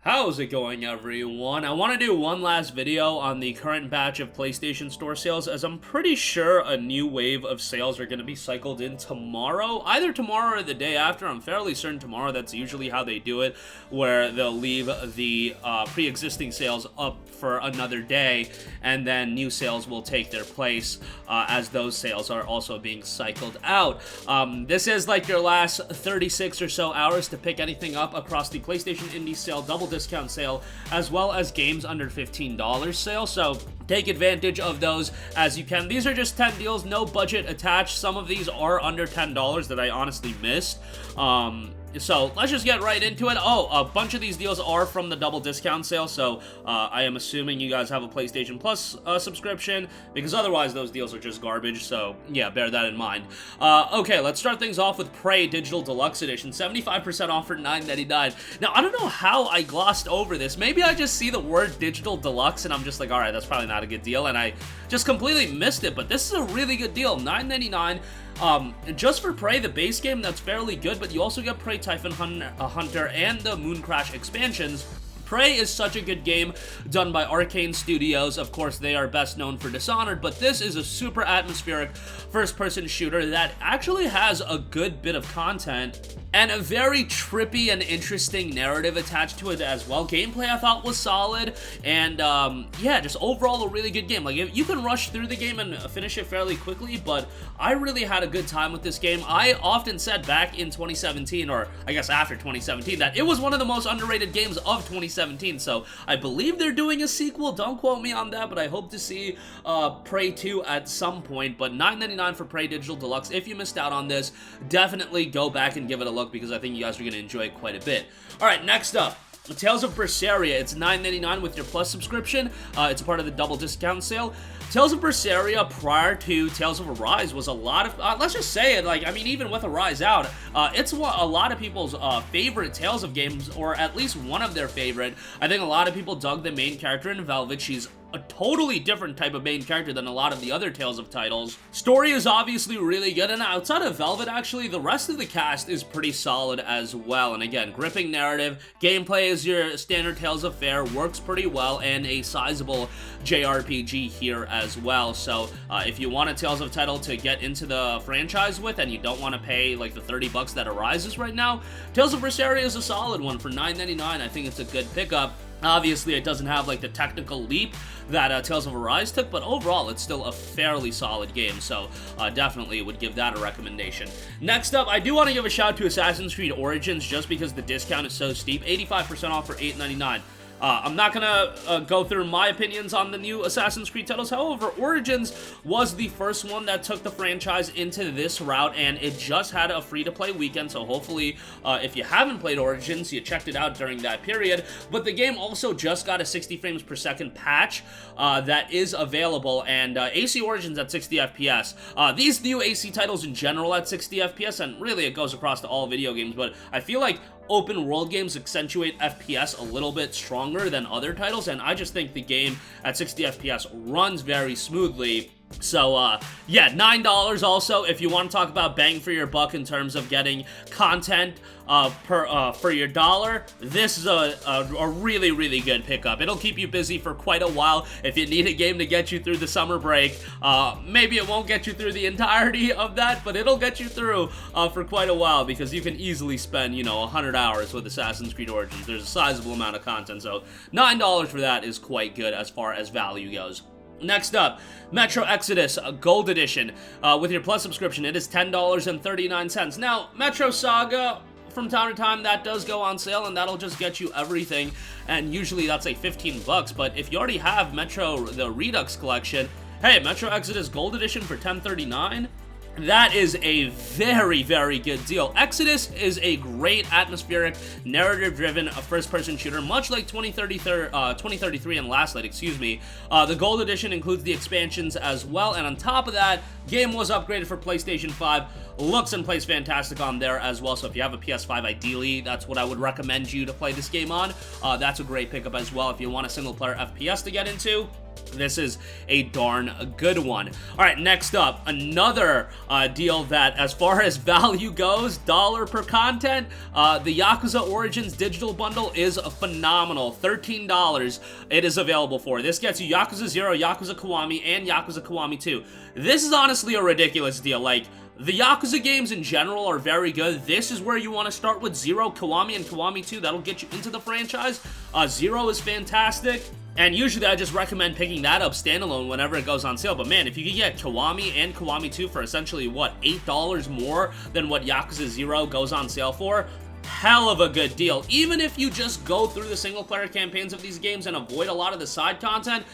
How's it going, everyone? I want to do one last video on the current batch of PlayStation Store sales, as I'm pretty sure a new wave of sales are going to be cycled in tomorrow. Either tomorrow or the day after. I'm fairly certain tomorrow. That's usually how they do it, where they'll leave the pre-existing sales up for another day, and then new sales will take their place as those sales are also being cycled out. This is like your last 36 or so hours to pick anything up across the PlayStation Indie Sale Double Discount Sale, as well as games under $15 sale, so take advantage of those as you can. These are just 10 deals, no budget attached. Some of these are under $10 that I honestly missed. So let's just get right into it. Oh, a bunch of these deals are from the double discount sale, so I am assuming you guys have a PlayStation Plus subscription, because otherwise those deals are just garbage, so yeah, bear that in mind. Okay, let's start things off with Prey Digital Deluxe Edition, 75% off for $9.99. Now, I don't know how I glossed over this. Maybe I just see the word Digital Deluxe and I'm just like, alright, that's probably not a good deal, and I just completely missed it, but this is a really good deal, $9.99. Just for Prey, the base game, that's fairly good, but you also get Prey Typhon Hunter and the Moon Crash expansions. Prey is such a good game done by Arcane Studios. Of course, they are best known for Dishonored, but this is a super atmospheric first-person shooter that actually has a good bit of content and a very trippy and interesting narrative attached to it as well. Gameplay I thought was solid, and yeah, just overall a really good game. Like, you can rush through the game and finish it fairly quickly, but I really had a good time with this game. I often said back in 2017, or I guess after 2017, that it was one of the most underrated games of 2017, so I believe they're doing a sequel. Don't quote me on that, but I hope to see Prey 2 at some point. But $9.99 for Prey Digital Deluxe. If you missed out on this, definitely go back and give it a look, because I think you guys are going to enjoy it quite a bit. Alright, next up, Tales of Berseria. It's $9.99 with your Plus subscription. It's a part of the double discount sale. Tales of Berseria prior to Tales of Arise was a lot of, let's just say it, like, I mean, even with Arise out, it's a lot of people's favorite Tales of games, or at least one of their favorite. I think a lot of people dug the main character in Velvet. She's a totally different type of main character than a lot of the other Tales of titles. Story is obviously really good, and outside of Velvet, actually, the rest of the cast is pretty solid as well. And again, gripping narrative, gameplay is your standard Tales of fare, works pretty well, and a sizable JRPG here as well. So if you want a Tales of title to get into the franchise with, and you don't want to pay like the 30 bucks that arises right now, Tales of Berseria is a solid one for $9.99. I think it's a good pickup. Obviously, it doesn't have like the technical leap that Tales of Arise took, but overall, it's still a fairly solid game, so definitely would give that a recommendation. Next up, I do want to give a shout out to Assassin's Creed Origins, just because the discount is so steep, 85% off for $8.99. I'm not gonna go through my opinions on the new Assassin's Creed titles. However, Origins was the first one that took the franchise into this route, and it just had a free-to-play weekend, so hopefully, if you haven't played Origins, you checked it out during that period. But the game also just got a 60 frames per second patch that is available, and AC Origins at 60 FPS. These new AC titles in general at 60 FPS, and really it goes across to all video games, but I feel like open world games accentuate FPS a little bit stronger than other titles, and I just think the game at 60 FPS runs very smoothly. So, yeah, $9 also, if you want to talk about bang for your buck in terms of getting content for your dollar, this is a really, really good pickup. It'll keep you busy for quite a while. If you need a game to get you through the summer break, maybe it won't get you through the entirety of that, but it'll get you through for quite a while, because you can easily spend, you know, 100 hours with Assassin's Creed Origins. There's a sizable amount of content, so $9 for that is quite good as far as value goes. Next up, Metro Exodus Gold Edition. With your Plus subscription, it is $10.39. Now, Metro Saga, from time to time, that does go on sale, and that'll just get you everything, and usually that's like 15 bucks, but if you already have Metro, the Redux Collection, hey, Metro Exodus Gold Edition for $10.39? That is a very, very good deal. Exodus is a great atmospheric, narrative-driven first-person shooter, much like 2033 and Last Light, excuse me. The Gold Edition includes the expansions as well, and on top of that, game was upgraded for PlayStation 5. Looks and plays fantastic on there as well, so if you have a PS5, ideally, that's what I would recommend you to play this game on. That's a great pickup as well if you want a single-player FPS to get into. This is a darn good one. All right, next up, another deal that, as far as value goes, dollar per content, the Yakuza Origins digital bundle is phenomenal. $13 it is available for. This gets you Yakuza 0, Yakuza Kiwami, and Yakuza Kiwami 2. This is honestly a ridiculous deal. Like, the Yakuza games in general are very good. This is where you want to start with 0, Kiwami, and Kiwami 2. That'll get you into the franchise. 0 is fantastic. And usually I just recommend picking that up standalone whenever it goes on sale. But man, if you can get Kiwami and Kiwami 2 for essentially, what, $8 more than what Yakuza 0 goes on sale for, hell of a good deal. Even if you just go through the single-player campaigns of these games and avoid a lot of the side content,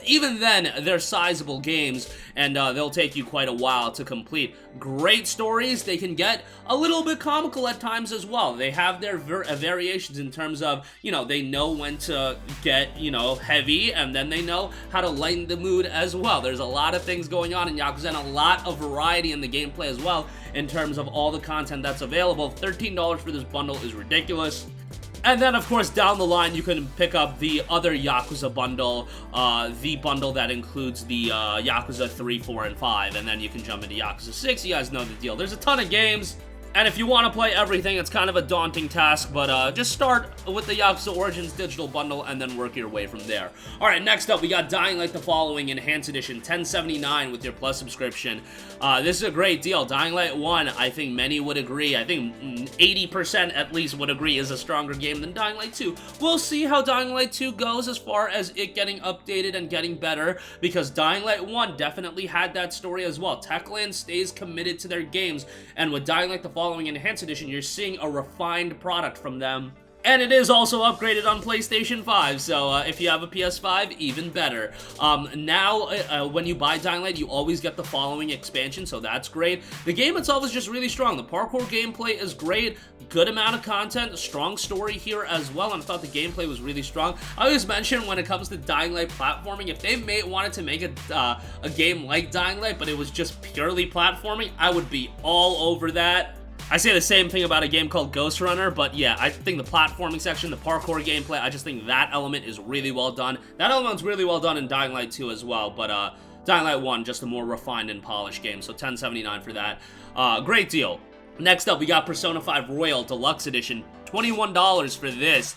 even then, they're sizable games, and they'll take you quite a while to complete. Great stories. They can get a little bit comical at times as well. They have their variations in terms of, you know, they know when to get, you know, heavy, and then they know how to lighten the mood as well. There's a lot of things going on in Yakuza, and a lot of variety in the gameplay as well in terms of all the content that's available. $13 for this bundle is ridiculous. And then, of course, down the line, you can pick up the other Yakuza bundle, the bundle that includes the Yakuza 3, 4, and 5, and then you can jump into Yakuza 6. You guys know the deal. There's a ton of games, and if you want to play everything, it's kind of a daunting task, but just start with the Yakuza Origins digital bundle and then work your way from there. All right, next up, we got Dying Light the Following Enhanced Edition, $10.79 with your Plus subscription. This is a great deal. Dying Light 1, I think many would agree. I think 80% at least would agree is a stronger game than Dying Light 2. We'll see how Dying Light 2 goes as far as it getting updated and getting better, because Dying Light 1 definitely had that story as well. Techland stays committed to their games, and with Dying Light the Following Enhanced Edition, you're seeing a refined product from them. And it is also upgraded on PlayStation 5, so if you have a PS5, even better. Now, when you buy Dying Light, you always get the following expansion, so that's great. The game itself is just really strong. The parkour gameplay is great, good amount of content, a strong story here as well, and I thought the gameplay was really strong. I always mention when it comes to Dying Light platforming, if they wanted to make a game like Dying Light, but it was just purely platforming, I would be all over that. I say the same thing about a game called Ghost Runner, but yeah, I think the platforming section, the parkour gameplay, I just think that element is really well done. That element's really well done in Dying Light 2 as well, but Dying Light 1, just a more refined and polished game, so $10.79 for that. Great deal. Next up, we got Persona 5 Royal Deluxe Edition, $21 for this.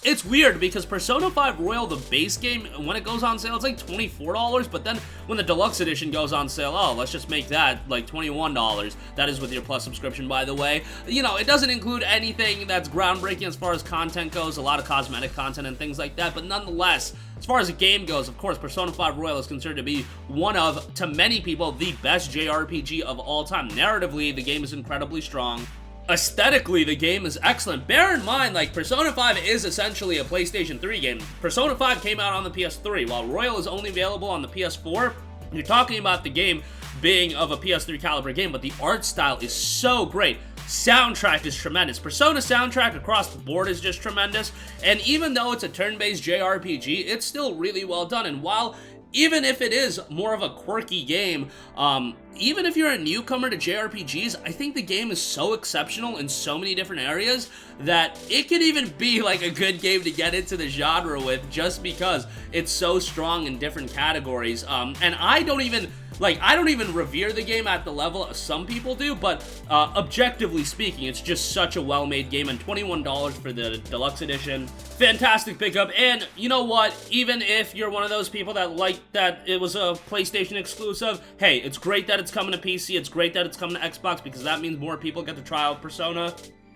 It's weird because Persona 5 Royal, the base game, when it goes on sale, it's like $24, but then when the Deluxe Edition goes on sale, oh, let's just make that like $21. That is with your Plus subscription, by the way. You know, it doesn't include anything that's groundbreaking as far as content goes, a lot of cosmetic content and things like that, but nonetheless, as far as the game goes, of course, Persona 5 Royal is considered to be one of, to many people, the best JRPG of all time. Narratively, the game is incredibly strong. Aesthetically, the game is excellent. Bear in mind, like, Persona 5 is essentially a PlayStation 3 game. Persona 5 came out on the PS3, while Royal is only available on the PS4. You're talking about the game being of a PS3 caliber game, but the art style is so great. Soundtrack is tremendous. Persona soundtrack across the board is just tremendous, and even though it's a turn-based JRPG, it's still really well done, and while even if it is more of a quirky game, even if you're a newcomer to JRPGs, I think the game is so exceptional in so many different areas that it could even be like a good game to get into the genre with, just because it's so strong in different categories. And I don't even revere the game at the level some people do, but objectively speaking, it's just such a well-made game, and $21 for the Deluxe Edition. Fantastic pickup, and you know what? Even if you're one of those people that like that it was a PlayStation exclusive, hey, it's great that it's coming to PC, it's great that it's coming to Xbox, because that means more people get to try out Persona,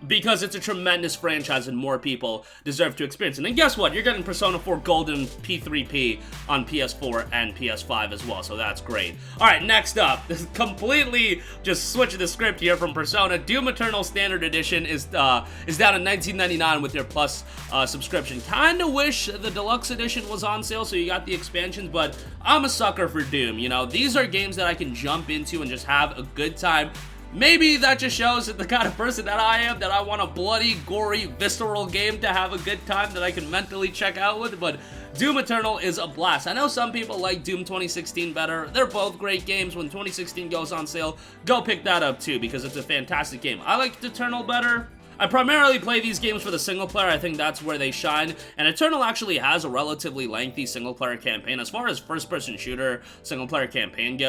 because it's a tremendous franchise and more people deserve to experience it. And guess what? You're getting Persona 4 Golden P3P on PS4 and PS5 as well, so that's great. Alright, next up, completely just switching the script here from Persona, Doom Eternal Standard Edition is down at $19.99 with your Plus subscription. Kinda wish the Deluxe Edition was on sale so you got the expansions, but I'm a sucker for Doom, you know? These are games that I can jump into and just have a good time. Maybe that just shows that the kind of person that I am, that I want a bloody, gory, visceral game to have a good time that I can mentally check out with, but Doom Eternal is a blast. I know some people like Doom 2016 better. They're both great games. When 2016 goes on sale, go pick that up too, because it's a fantastic game. I liked Eternal better, I primarily play these games for the single player. I think that's where they shine, and Eternal actually has a relatively lengthy single player campaign. As far as first-person shooter single player campaigns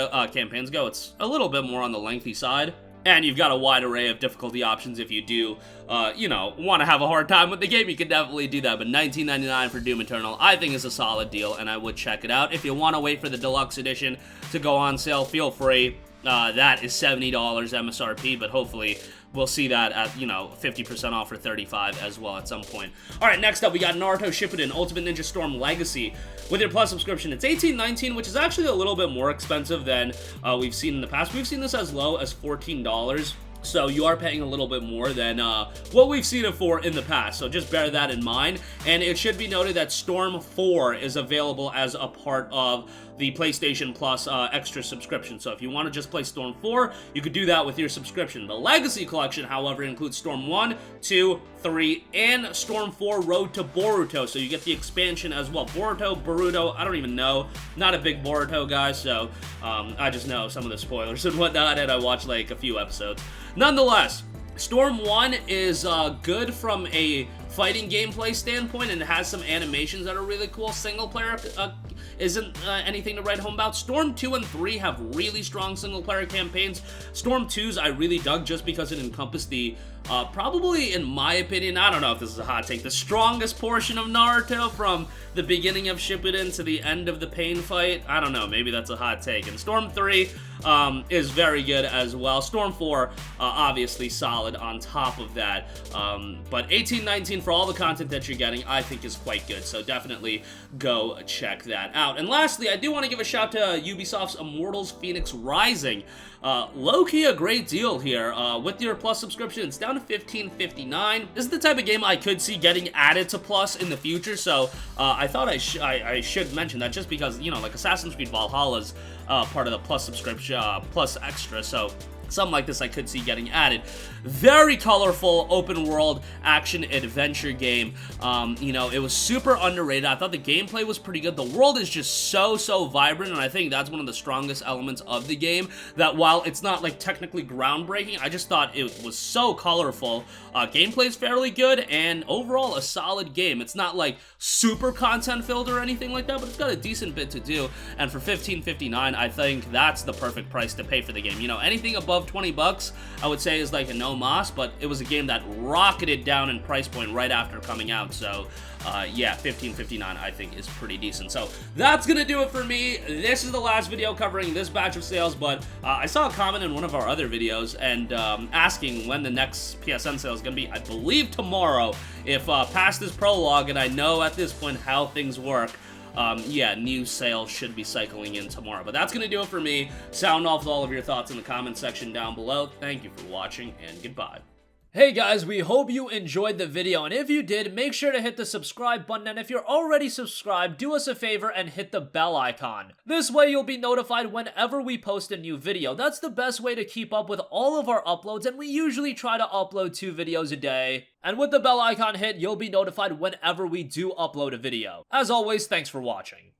go, it's a little bit more on the lengthy side. And you've got a wide array of difficulty options if you do, you know, want to have a hard time with the game. You can definitely do that, but $19.99 for Doom Eternal, I think is a solid deal, and I would check it out. If you want to wait for the Deluxe Edition to go on sale, feel free. That is $70 MSRP, but hopefully we'll see that at, you know, 50% off for $35 as well at some point. Alright, next up, we got Naruto Shippuden Ultimate Ninja Storm Legacy. With your Plus subscription, it's $18.19, which is actually a little bit more expensive than we've seen in the past. We've seen this as low as $14. So you are paying a little bit more than what we've seen it for in the past. So just bear that in mind. And it should be noted that Storm 4 is available as a part of the PlayStation Plus extra subscription. So if you want to just play Storm 4, you could do that with your subscription. The Legacy Collection, however, includes Storm 1, 2, 3, and Storm 4 Road to Boruto. So you get the expansion as well. Boruto, I don't even know. Not a big Boruto guy, so I just know some of the spoilers and whatnot, and I watched like a few episodes. Nonetheless, Storm 1 is good from a fighting gameplay standpoint, and it has some animations that are really cool. Single player isn't anything to write home about. Storm 2 and 3 have really strong single player campaigns. Storm 2's I really dug just because it encompassed the probably, in my opinion, I don't know if this is a hot take, the strongest portion of Naruto from the beginning of Shippuden to the end of the pain fight. I don't know, maybe that's a hot take. And Storm 3 is very good as well. Storm 4, obviously solid on top of that. But $18.19 for all the content that you're getting, I think is quite good. So definitely go check that out. And lastly, I do want to give a shout to Ubisoft's Immortals Fenyx Rising. Low-key a great deal here. With your Plus subscription, it's down to $15.59. This is the type of game I could see getting added to Plus in the future, so I thought I should mention that just because, you know, like Assassin's Creed Valhalla's part of the Plus subscription, Plus Extra, so something like this I could see getting added. Very colorful open world action adventure game. You know, it was super underrated. I thought the gameplay was pretty good. The world is just so vibrant, and I think that's one of the strongest elements of the game, that while it's not like technically groundbreaking, I just thought it was so colorful. Gameplay is fairly good, and overall a solid game. It's not like super content filled or anything like that, but it's got a decent bit to do, and for $15.59, I think that's the perfect price to pay for the game. You know, anything above 20 bucks, I would say is like a no mas, but it was a game that rocketed down in price point right after coming out, so yeah, $15.59 I think is pretty decent. So that's gonna do it for me. This is the last video covering this batch of sales, but I saw a comment in one of our other videos and asking when the next PSN sale is gonna be. I believe tomorrow, if past this prologue, and I know at this point how things work. Yeah, new sales should be cycling in tomorrow. But that's going to do it for me. Sound off with all of your thoughts in the comment section down below. Thank you for watching, and goodbye. Hey guys, we hope you enjoyed the video, and if you did, make sure to hit the subscribe button, and if you're already subscribed, do us a favor and hit the bell icon. This way you'll be notified whenever we post a new video. That's the best way to keep up with all of our uploads, and we usually try to upload 2 videos a day. And with the bell icon hit, you'll be notified whenever we do upload a video. As always, thanks for watching.